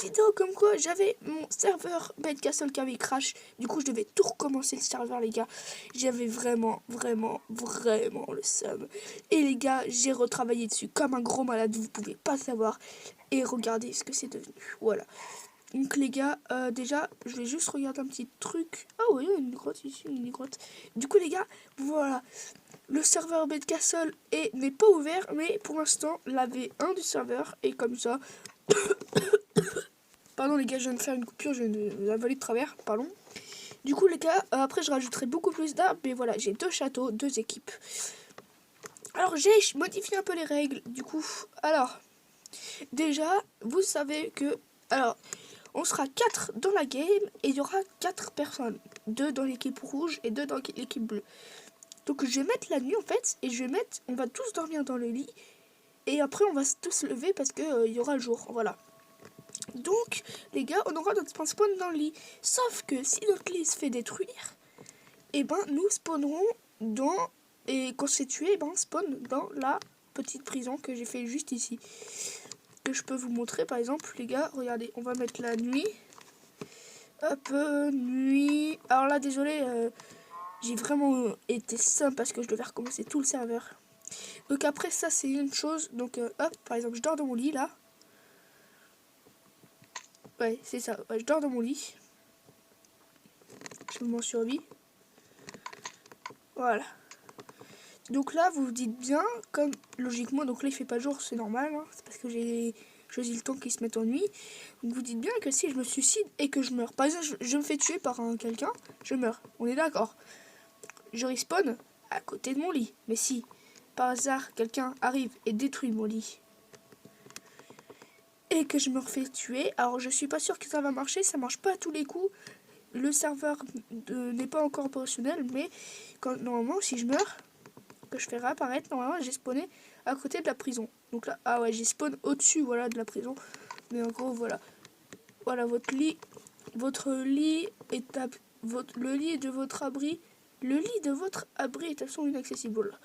vidéo comme quoi j'avais mon serveur Bed Castle qui avait crash. Du coup, je devais tout recommencer le serveur, les gars. J'avais vraiment le seum. Et les gars, j'ai retravaillé dessus comme un gros malade, vous pouvez pas savoir. Et regardez ce que c'est devenu. Voilà. Donc les gars, déjà, je vais juste regarder un petit truc. Ah oui, une grotte ici, une grotte. Du coup les gars, voilà. Le serveur Bed Castle n'est pas ouvert, mais pour l'instant, la V1 du serveur est comme ça. Pardon les gars, je viens de faire une coupure, je viens de l'avaler de travers, pardon. Du coup les gars, après je rajouterai beaucoup plus d'arbres, mais voilà, j'ai 2 châteaux, 2 équipes. Alors j'ai modifié un peu les règles, du coup. Alors, déjà, vous savez que... Alors, on sera 4 dans la game et il y aura 4 personnes. 2 dans l'équipe rouge et 2 dans l'équipe bleue. Donc je vais mettre la nuit en fait, et je vais mettre... On va tous dormir dans le lit. Et après on va tous se lever parce que il y aura le jour, voilà. Donc, les gars, on aura notre spawn dans le lit. Sauf que si notre lit se fait détruire, et ben nous spawnerons dans... Et quand c'est tué, ben on spawn dans la petite prison que j'ai fait juste ici. Que je peux vous montrer, par exemple, les gars, regardez, on va mettre la nuit. Hop, nuit. Alors là, désolé, j'ai vraiment été simple parce que je devais recommencer tout le serveur. Donc après, ça, c'est une chose. Donc, hop, par exemple, je dors dans mon lit, là. Ouais, c'est ça. Ouais, je dors dans mon lit. Je me mets en survie. Voilà. Donc là, vous vous dites bien, comme logiquement, donc là, il fait pas jour, c'est normal. Hein, c'est parce que j'ai choisi le temps qui se met en nuit. Donc vous dites bien que si je me suicide et que je meurs, par exemple, je me fais tuer par quelqu'un, je meurs. On est d'accord. Je respawn à côté de mon lit. Mais si, par hasard, quelqu'un arrive et détruit mon lit, et que je me refais tuer, alors je suis pas sûr que ça va marcher, ça marche pas à tous les coups. Le serveur n'est pas encore opérationnel, mais quand, normalement, si je meurs, que je fais réapparaître, normalement, j'ai spawné à côté de la prison. Donc là, ah ouais, j'ai spawn au-dessus, voilà, de la prison. Mais en gros, voilà. Voilà, votre lit est le lit de votre abri. Le lit de votre abri est absolument inaccessible.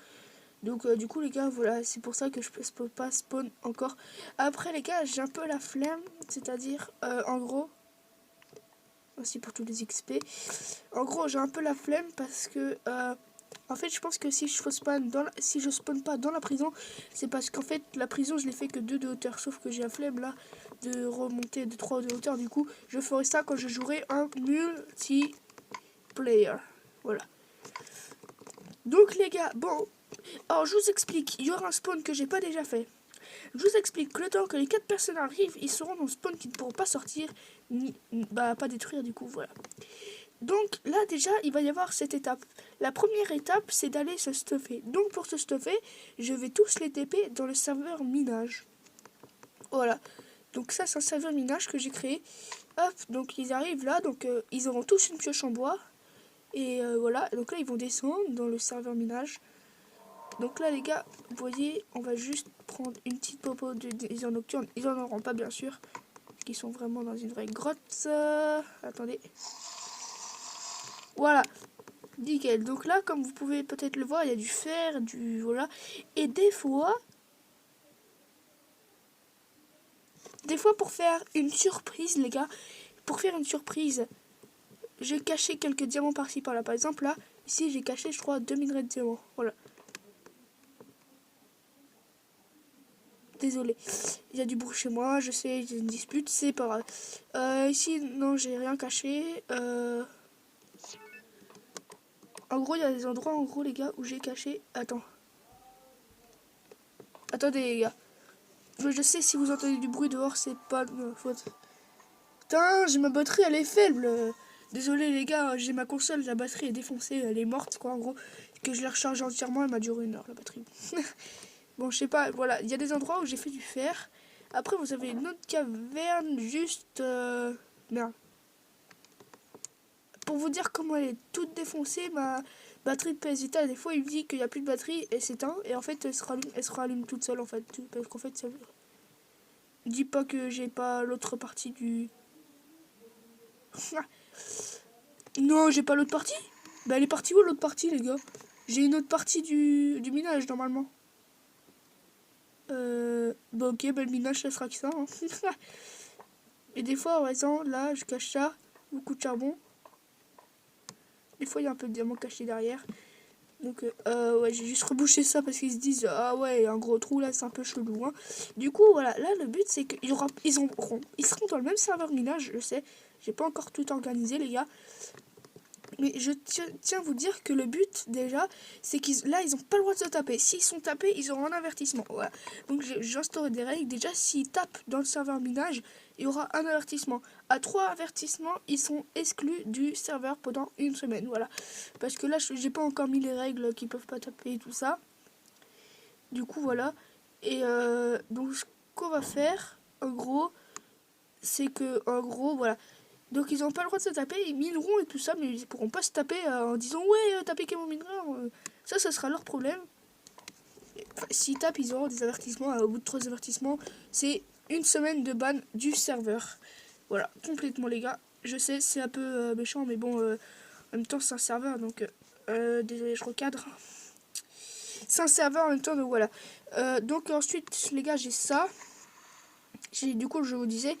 Donc du coup les gars, voilà, c'est pour ça que je peux pas spawn encore. Après les gars, j'ai un peu la flemme, c'est-à-dire en gros, aussi pour tous les XP, en gros j'ai un peu la flemme parce que en fait je pense que si je spawn pas dans la prison, c'est parce qu'en fait la prison je l'ai fait que 2 de hauteur, sauf que j'ai la flemme là de remonter de 3 de hauteur. Du coup je ferai ça quand je jouerai un multiplayer. Voilà. Donc les gars, bon, alors je vous explique, il y aura un spawn que j'ai pas déjà fait. Je vous explique que le temps que les 4 personnes arrivent, ils seront dans le spawn qui ne pourront pas sortir, ni pas détruire du coup, voilà. Donc là déjà, il va y avoir cette étape. La première étape, c'est d'aller se stuffer. Donc pour se stuffer, je vais tous les TP dans le serveur minage. Voilà. Donc ça, c'est un serveur minage que j'ai créé. Hop, donc ils arrivent là, donc ils auront tous une pioche en bois. Et voilà, donc là ils vont descendre dans le serveur minage. Donc là les gars, vous voyez, on va juste prendre une petite popo de désert nocturne. Ils en auront pas bien sûr, parce qu'ils sont vraiment dans une vraie grotte. Attendez. Voilà, nickel. Donc là, comme vous pouvez peut-être le voir, il y a du fer, du... voilà. Et des fois pour faire une surprise les gars, pour faire une surprise, j'ai caché quelques diamants par-ci par-là. Par exemple là, ici j'ai caché je crois 2 minerais de diamants. Voilà. Désolé, il y a du bruit chez moi, je sais, il y a une dispute, c'est pas grave. Ici, non, j'ai rien caché. En gros, il y a des endroits, en gros, les gars, où j'ai caché... Attends. Attendez, les gars. Je sais, si vous entendez du bruit dehors, c'est pas de ma faute. Putain, j'ai ma batterie, elle est faible. Désolé, les gars, j'ai ma console, la batterie est défoncée, elle est morte, quoi, en gros. Que je l'ai rechargée entièrement, elle m'a duré 1 heure, la batterie. Bon, je sais pas, voilà, il y a des endroits où j'ai fait du fer. Après, vous avez une autre caverne, juste... Merde. Pour vous dire comment elle est toute défoncée, ma batterie de PS Vita, des fois, il me dit qu'il n'y a plus de batterie, et s'éteint, et en fait, elle se rallume toute seule, en fait. Parce qu'en fait, ça... Dis pas que j'ai pas l'autre partie du... Non, j'ai pas l'autre partie. Bah, elle est partie où, l'autre partie, les gars? J'ai une autre partie du minage, normalement. Bah ok, bah le minage ça sera que ça. Hein. Et des fois, par exemple, là, je cache ça, beaucoup de charbon. Des fois, il y a un peu de diamant caché derrière. Donc, ouais, j'ai juste rebouché ça parce qu'ils se disent, ah ouais, un gros trou là, c'est un peu chelou. Hein. Du coup, voilà, là, le but, c'est qu'ils ils seront dans le même serveur minage, je sais. J'ai pas encore tout organisé, les gars. Mais je tiens à vous dire que le but, déjà, c'est ils ont pas le droit de se taper. S'ils sont tapés, ils auront un avertissement. Voilà. Donc, j'instaure des règles. Déjà, s'ils tapent dans le serveur minage, il y aura un avertissement. À 3 avertissements, ils sont exclus du serveur pendant une semaine. Voilà. Parce que là, j'ai pas encore mis les règles qui peuvent pas taper et tout ça. Du coup, voilà. Et donc, ce qu'on va faire, en gros, c'est que, en gros, voilà. Donc ils n'ont pas le droit de se taper, ils mineront et tout ça, mais ils pourront pas se taper en disant ouais, t'as piqué mon mineur. Ça sera leur problème. Enfin, s'ils tapent, ils auront des avertissements. Au bout de 3 avertissements, c'est une semaine de ban du serveur. Voilà, complètement les gars. Je sais, c'est un peu méchant, mais bon, en même temps c'est un serveur, donc désolé, je recadre. C'est un serveur en même temps, donc voilà. Donc ensuite, les gars, j'ai ça. Du coup, je vous disais.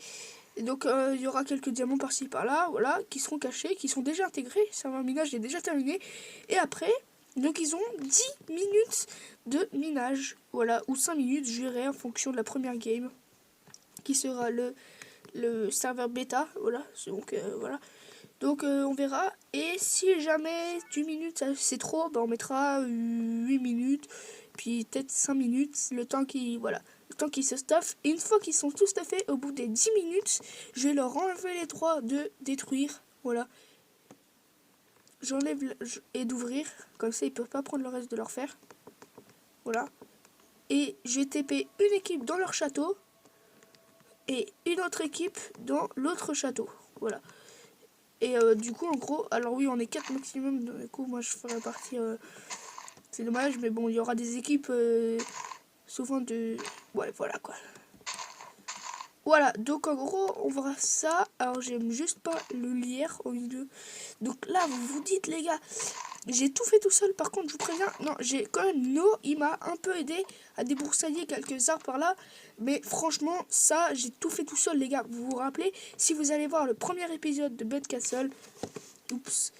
Et donc il y aura quelques diamants par-ci par-là, voilà, qui seront cachés, qui sont déjà intégrés. Serveur minage est déjà terminé. Et après, donc ils ont 10 minutes de minage, voilà, ou 5 minutes, je verrai en fonction de la première game, qui sera le serveur bêta, voilà. Donc voilà. Donc on verra. Et si jamais 10 minutes c'est trop, bah, on mettra 8 minutes, puis peut-être 5 minutes, le temps qui, voilà. Tant qu'ils se stuffent. Et une fois qu'ils sont tous stuffés, au bout des 10 minutes, je vais leur enlever les droits de détruire. Voilà. J'enlève et d'ouvrir. Comme ça, ils peuvent pas prendre le reste de leur fer. Voilà. Et je vais TP une équipe dans leur château. Et une autre équipe dans l'autre château. Voilà. Et du coup, en gros, alors oui, on est 4 maximum. Du coup, moi, je ferai partie... c'est dommage, mais bon, il y aura des équipes... souvent de... Ouais, voilà, quoi. Voilà, donc en gros, on verra ça. Alors, j'aime juste pas le lierre au milieu. Donc là, vous vous dites, les gars, j'ai tout fait tout seul. Par contre, je vous préviens, non, j'ai quand même il m'a un peu aidé à débroussailler quelques arbres par là. Mais franchement, ça, j'ai tout fait tout seul, les gars. Vous vous rappelez, si vous allez voir le premier épisode de Bed Castle, oups,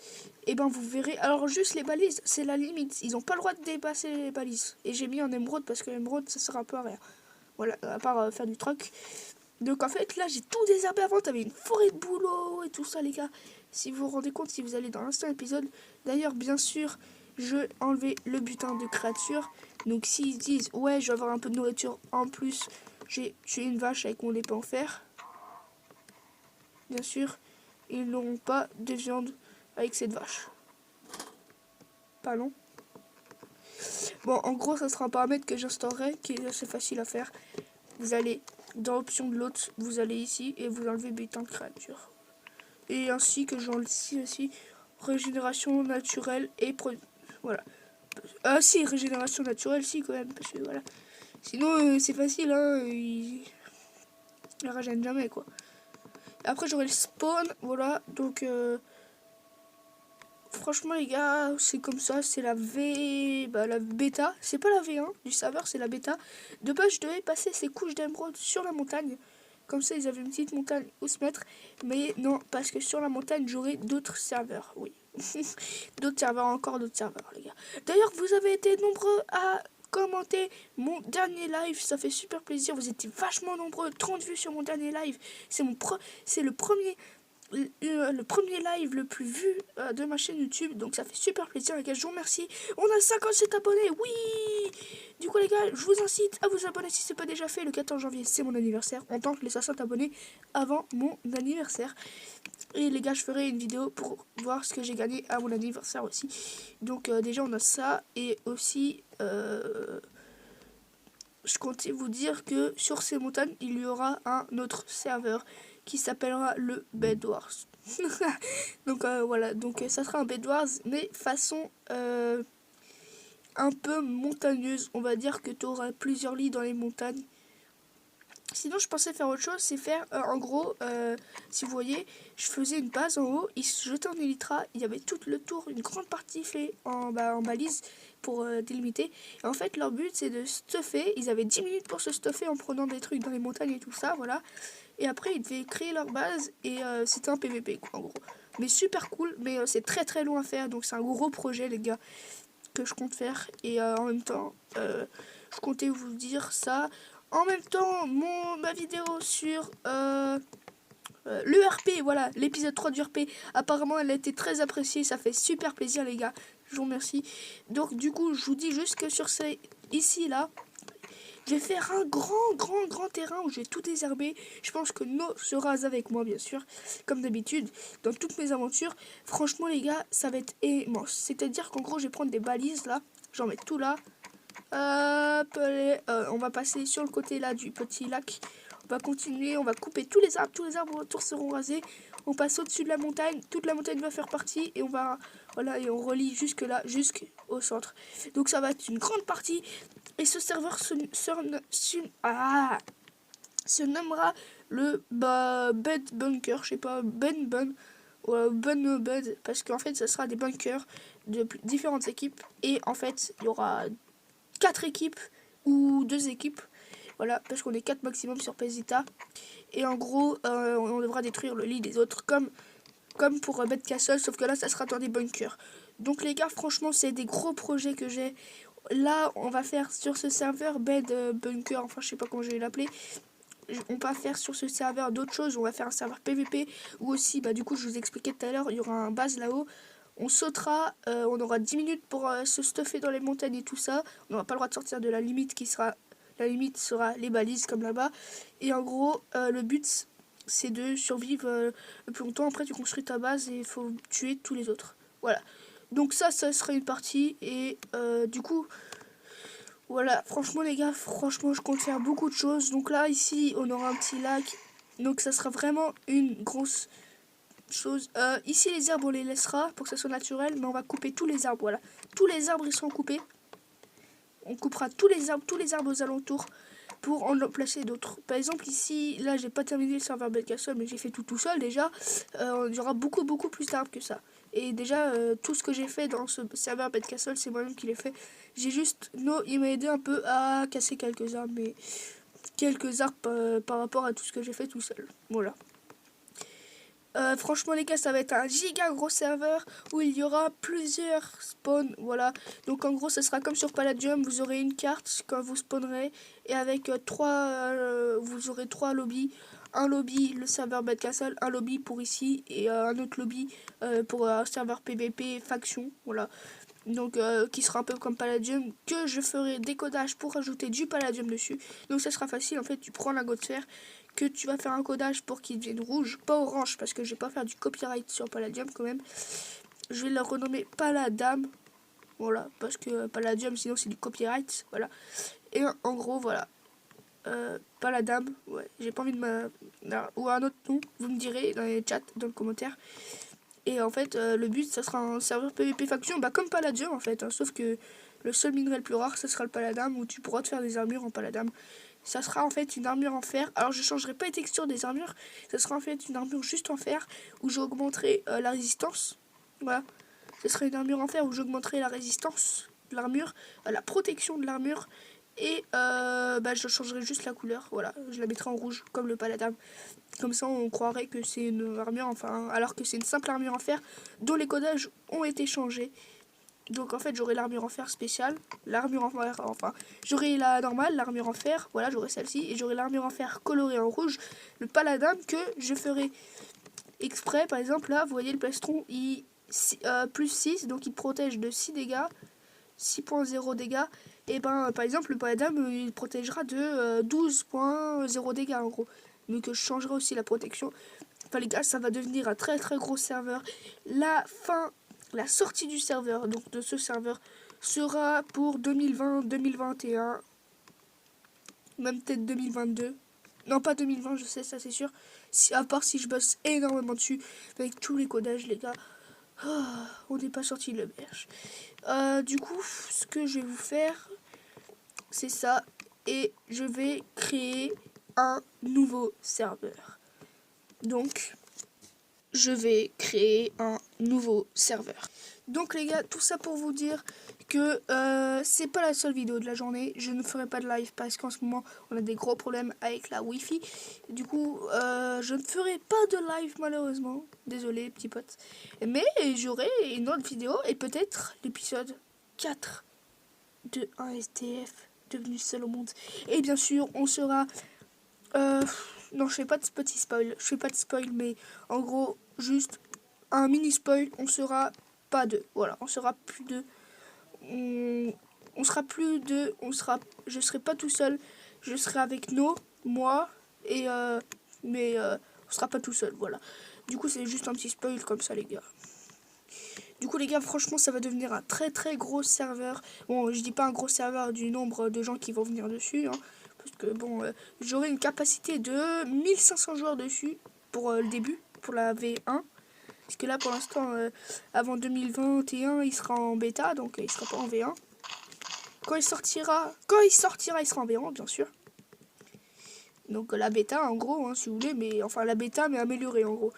et ben vous verrez. Alors, juste les balises, c'est la limite. Ils n'ont pas le droit de dépasser les balises. Et j'ai mis en émeraude parce que l'émeraude, ça sert un peu à rien. Voilà, à part faire du troc. Donc en fait là j'ai tout désherbé avant, t'avais une forêt de bouleaux et tout ça les gars. Si vous vous rendez compte, si vous allez dans l'instant épisode. D'ailleurs bien sûr je vais enlever le butin de créature. Donc s'ils disent ouais je vais avoir un peu de nourriture en plus, j'ai tué une vache avec mon épée en fer. Bien sûr ils n'auront pas de viande avec cette vache. Pas long. Bon en gros ça sera un paramètre que j'instaurerai qui est assez facile à faire. Vous allez dans l'option de l'autre, vous allez ici et vous enlevez butin de créature. Et ainsi que j'enlève ici aussi régénération naturelle et voilà. Ah si, régénération naturelle, si quand même, parce que voilà. Sinon c'est facile, hein, il régène jamais quoi. Après j'aurai le spawn, voilà, donc franchement les gars, c'est comme ça, c'est la la bêta, c'est pas la V1 du serveur, c'est la bêta. De base je devais passer ces couches d'émeraude sur la montagne, comme ça ils avaient une petite montagne où se mettre, mais non, parce que sur la montagne j'aurai d'autres serveurs, oui. D'autres serveurs, encore d'autres serveurs les gars. D'ailleurs vous avez été nombreux à commenter mon dernier live, ça fait super plaisir, vous étiez vachement nombreux, 30 vues sur mon dernier live, c'est le premier live le plus vu de ma chaîne YouTube, donc ça fait super plaisir les gars, je vous remercie. On a 57 abonnés, oui. Du coup les gars, je vous incite à vous abonner si c'est pas déjà fait. Le 14 janvier c'est mon anniversaire, on tente les 60 abonnés avant mon anniversaire. Et les gars, je ferai une vidéo pour voir ce que j'ai gagné à mon anniversaire aussi. Donc déjà on a ça, et aussi je comptais vous dire que sur ces montagnes il y aura un autre serveur qui s'appellera le Bed Wars. Donc voilà, donc ça sera un Bed Wars mais façon un peu montagneuse. On va dire que tu auras plusieurs lits dans les montagnes. Sinon je pensais faire autre chose, c'est faire en gros, si vous voyez, je faisais une base en haut, il se jetait en elytra, il y avait tout le tour, une grande partie fait en balise pour délimiter. Et en fait leur but c'est de stuffer, ils avaient 10 minutes pour se stuffer en prenant des trucs dans les montagnes et tout ça, voilà. Et après, ils devaient créer leur base et c'était un PVP, quoi, en gros. Mais super cool, mais c'est très très long à faire, donc c'est un gros projet, les gars, que je compte faire. Et en même temps, je comptais vous dire ça. En même temps, ma vidéo sur l'ERP, voilà, l'épisode 3 du RP, apparemment elle a été très appréciée, ça fait super plaisir les gars, je vous remercie. Donc du coup, je vous dis juste que sur ici là, je vais faire un grand terrain où je vais tout désherber. Je pense que No se rase avec moi, bien sûr, comme d'habitude, dans toutes mes aventures. Franchement, les gars, ça va être immense. C'est-à-dire qu'en gros, je vais prendre des balises, là. J'en mets tout là. Hop, on va passer sur le côté, là, du petit lac. On va continuer, on va couper tous les arbres autour seront rasés. On passe au-dessus de la montagne. Toute la montagne va faire partie. Et on va, voilà, et on relie jusque là, jusqu'au centre. Donc ça va être une grande partie. Et ce serveur se nommera le Bed Bunker, je sais pas, Bun, parce qu'en fait, ça sera des bunkers de différentes équipes. Et en fait, il y aura 4 équipes ou 2 équipes. Voilà, parce qu'on est 4 maximum sur Pesita. Et en gros, on devra détruire le lit des autres, comme pour Bed Castle, sauf que là, ça sera dans des bunkers. Donc les gars, franchement, c'est des gros projets que j'ai. Là, on va faire sur ce serveur Bed Bunker, enfin je sais pas comment je vais l'appeler. On va faire sur ce serveur d'autres choses. On va faire un serveur PVP ou aussi, bah du coup je vous expliquais tout à l'heure, il y aura un base là-haut. On sautera, on aura 10 minutes pour se stuffer dans les montagnes et tout ça. On n'aura pas le droit de sortir de la limite qui sera, la limite sera les balises comme là-bas. Et en gros, le but c'est de survivre le plus longtemps. Après tu construis ta base et il faut tuer tous les autres. Voilà. Donc ça serait une partie et du coup, voilà, franchement les gars, franchement je compte faire beaucoup de choses. Donc là ici on aura un petit lac, donc ça sera vraiment une grosse chose. Ici les arbres on les laissera pour que ça soit naturel, mais on va couper tous les arbres, voilà. Tous les arbres ils seront coupés. On coupera tous les arbres aux alentours pour en placer d'autres. Par exemple ici, là j'ai pas terminé le serveur Bed Castle, mais j'ai fait tout seul déjà. Il y aura beaucoup plus d'arbres que ça. Et déjà tout ce que j'ai fait dans ce serveur Bed Castle, c'est moi-même qui l'ai fait. J'ai juste, il m'a aidé un peu à casser quelques arbres, mais quelques arbres par rapport à tout ce que j'ai fait tout seul. Voilà. Franchement les gars, ça va être un giga gros serveur où il y aura plusieurs spawns, voilà. Donc en gros ça sera comme sur Palladium, vous aurez une carte quand vous spawnerez et avec vous aurez 3 lobbies. Un lobby, le serveur Bed Castle, un lobby pour ici et un autre lobby pour un serveur PVP faction, voilà. Donc qui sera un peu comme Palladium, que je ferai des codages pour ajouter du Palladium dessus. Donc ça sera facile, en fait tu prends la de fer, que tu vas faire un codage pour qu'il devienne rouge, pas orange parce que je vais pas faire du copyright sur Palladium quand même. Je vais le renommer Palladam, voilà, parce que Palladium sinon c'est du copyright, voilà. Et en gros voilà, Palladam, ouais, j'ai pas envie de ou un autre nom, vous me direz dans les chats, dans le commentaire. Et en fait, le but, ça sera un serveur PVP faction, bah comme Palladium en fait, hein, sauf que le seul minerai le plus rare, ça sera le Palladam, où tu pourras te faire des armures en Palladam. Ça sera en fait une armure en fer. Alors je changerai pas les textures des armures, ça sera en fait une armure juste en fer, où j'augmenterai la résistance. Voilà, ce sera une armure en fer où j'augmenterai la résistance de l'armure, la protection de l'armure. Et je changerai juste la couleur, voilà, je la mettrai en rouge comme le Palladam. Comme ça on croirait que c'est une armure enfin, alors que c'est une simple armure en fer dont les codages ont été changés. Donc en fait j'aurai l'armure en fer spéciale, l'armure en fer, enfin j'aurai la normale, l'armure en fer, voilà j'aurai celle-ci, et j'aurai l'armure en fer colorée en rouge, le Palladam que je ferai exprès. Par exemple là vous voyez le plastron il plus 6, donc il protège de 6 dégâts, 6.0 dégâts. Et ben par exemple le Palladam il protégera de 12.0 dégâts en gros, mais que je changerai aussi la protection. Enfin les gars, ça va devenir un très gros serveur. La sortie du serveur, donc de ce serveur, sera pour 2020, 2021, même peut-être 2022. Non, pas 2020, je sais, ça c'est sûr. À part si je bosse énormément dessus, avec tous les codages, les gars. Oh, on n'est pas sorti de l'auberge. Du coup, ce que je vais vous faire, c'est ça. Et je vais créer un nouveau serveur. Donc, je vais créer un nouveau serveur. Donc les gars, tout ça pour vous dire que c'est pas la seule vidéo de la journée. Je ne ferai pas de live parce qu'en ce moment on a des gros problèmes avec la wifi. Du coup je ne ferai pas de live malheureusement. Désolé petit pote. Mais j'aurai une autre vidéo et peut-être l'épisode 4 de un SDF devenu seul au monde. Et bien sûr on sera... non je fais pas de petit spoil. Je fais pas de spoil mais en gros juste un mini spoil. On sera pas deux. Voilà, on sera plus deux. On sera plus de, je serai pas tout seul, je serai avec moi et on sera pas tout seul, voilà. Du coup c'est juste un petit spoil comme ça les gars. Du coup les gars franchement ça va devenir un très très gros serveur. Bon je dis pas un gros serveur du nombre de gens qui vont venir dessus, hein, parce que bon j'aurai une capacité de 1500 joueurs dessus pour le début, pour la V1. Parce que là, pour l'instant, avant 2021, il sera en bêta, donc il sera pas en V1. Quand il sortira, il sera en V1, bien sûr. Donc la bêta, en gros, hein, si vous voulez, mais enfin la bêta, mais améliorée, en gros.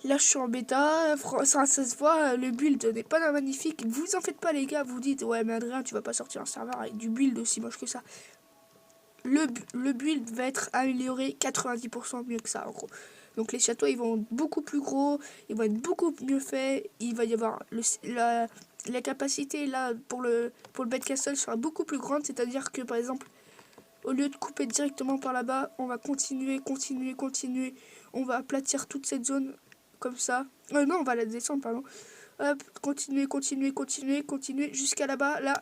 Là, je suis en bêta, ça se voit, le build n'est pas magnifique. Vous en faites pas, les gars, vous dites, ouais, mais Adrien, tu vas pas sortir un serveur avec du build aussi moche que ça. Le build va être amélioré 90% mieux que ça, en gros. Donc les châteaux ils vont être beaucoup plus gros, ils vont être beaucoup mieux faits, il va y avoir la capacité là pour le bed castle sera beaucoup plus grande, c'est-à-dire que par exemple au lieu de couper directement par là-bas, on va continuer, on va aplatir toute cette zone comme ça. Non, on va la descendre pardon. Hop, continuer jusqu'à là-bas, là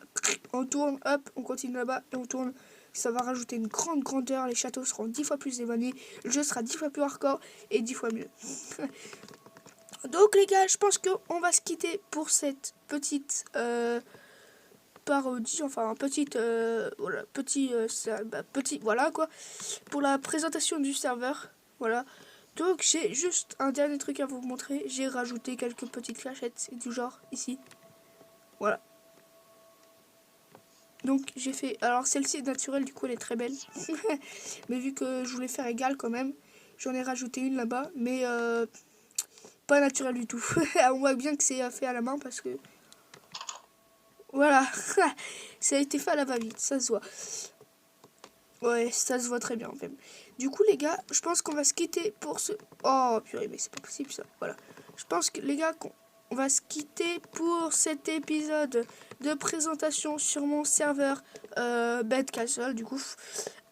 on tourne, hop, on continue là-bas et on tourne. Ça va rajouter une grande grandeur, les châteaux seront 10 fois plus éloignés, le jeu sera 10 fois plus hardcore et 10 fois mieux. Donc les gars, je pense qu'on va se quitter pour cette petite parodie, enfin petite, voilà, petit, voilà quoi, pour la présentation du serveur, voilà. Donc j'ai juste un dernier truc à vous montrer, j'ai rajouté quelques petites flachettes du genre ici, voilà. Donc j'ai fait, alors celle-ci est naturelle, du coup elle est très belle. Mais vu que je voulais faire égal quand même, j'en ai rajouté une là-bas, mais pas naturelle du tout. On voit bien que c'est fait à la main parce que... Voilà, ça a été fait à la va-vite, ça se voit. Ouais, ça se voit très bien même. Du coup les gars, je pense qu'on va se quitter pour ce... Oh purée, mais c'est pas possible ça, voilà. Je pense que les gars, on va se quitter pour cet épisode de présentation sur mon serveur Bed Castle du coup.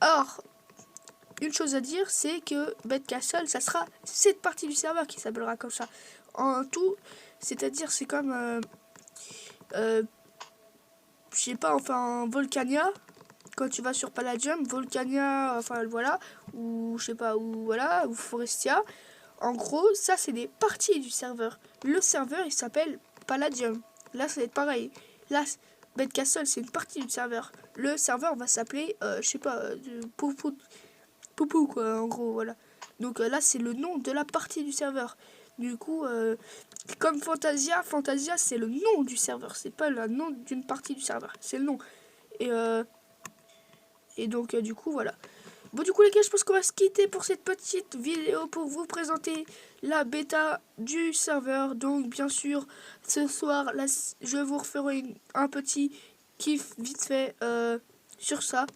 Alors, une chose à dire, c'est que Bed Castle, ça sera cette partie du serveur qui s'appellera comme ça. En tout, c'est-à-dire c'est comme... je sais pas, enfin Volcania. Quand tu vas sur Palladium, Volcania, enfin voilà, ou je sais pas, ou voilà, ou Forestia. En gros, ça c'est des parties du serveur. Le serveur il s'appelle Palladium. Là ça va être pareil. Là, Bed Castle c'est une partie du serveur. Le serveur va s'appeler, je sais pas, Poupou quoi, en gros, voilà. Donc là c'est le nom de la partie du serveur. Du coup, comme Fantasia c'est le nom du serveur. C'est pas le nom d'une partie du serveur, c'est le nom. Et donc du coup voilà. Bon du coup les gars, je pense qu'on va se quitter pour cette petite vidéo pour vous présenter la bêta du serveur. Donc bien sûr ce soir là, je vous referai un petit kiff vite fait sur ça.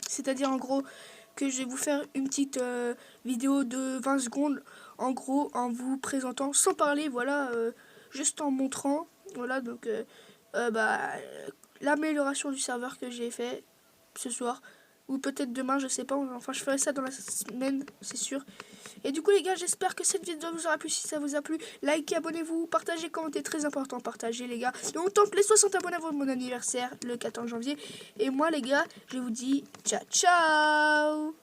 C'est-à-dire en gros que je vais vous faire une petite vidéo de 20 secondes en gros en vous présentant sans parler, voilà, juste en montrant, voilà, donc l'amélioration du serveur que j'ai fait ce soir ou peut-être demain, je sais pas, enfin je ferai ça dans la semaine, c'est sûr. Et du coup les gars, j'espère que cette vidéo vous aura plu. Si ça vous a plu, likez, abonnez-vous, partagez, commentez, très important, partagez les gars. Et on tente les 60 abonnés avant mon anniversaire le 14 janvier. Et moi les gars, je vous dis ciao ciao.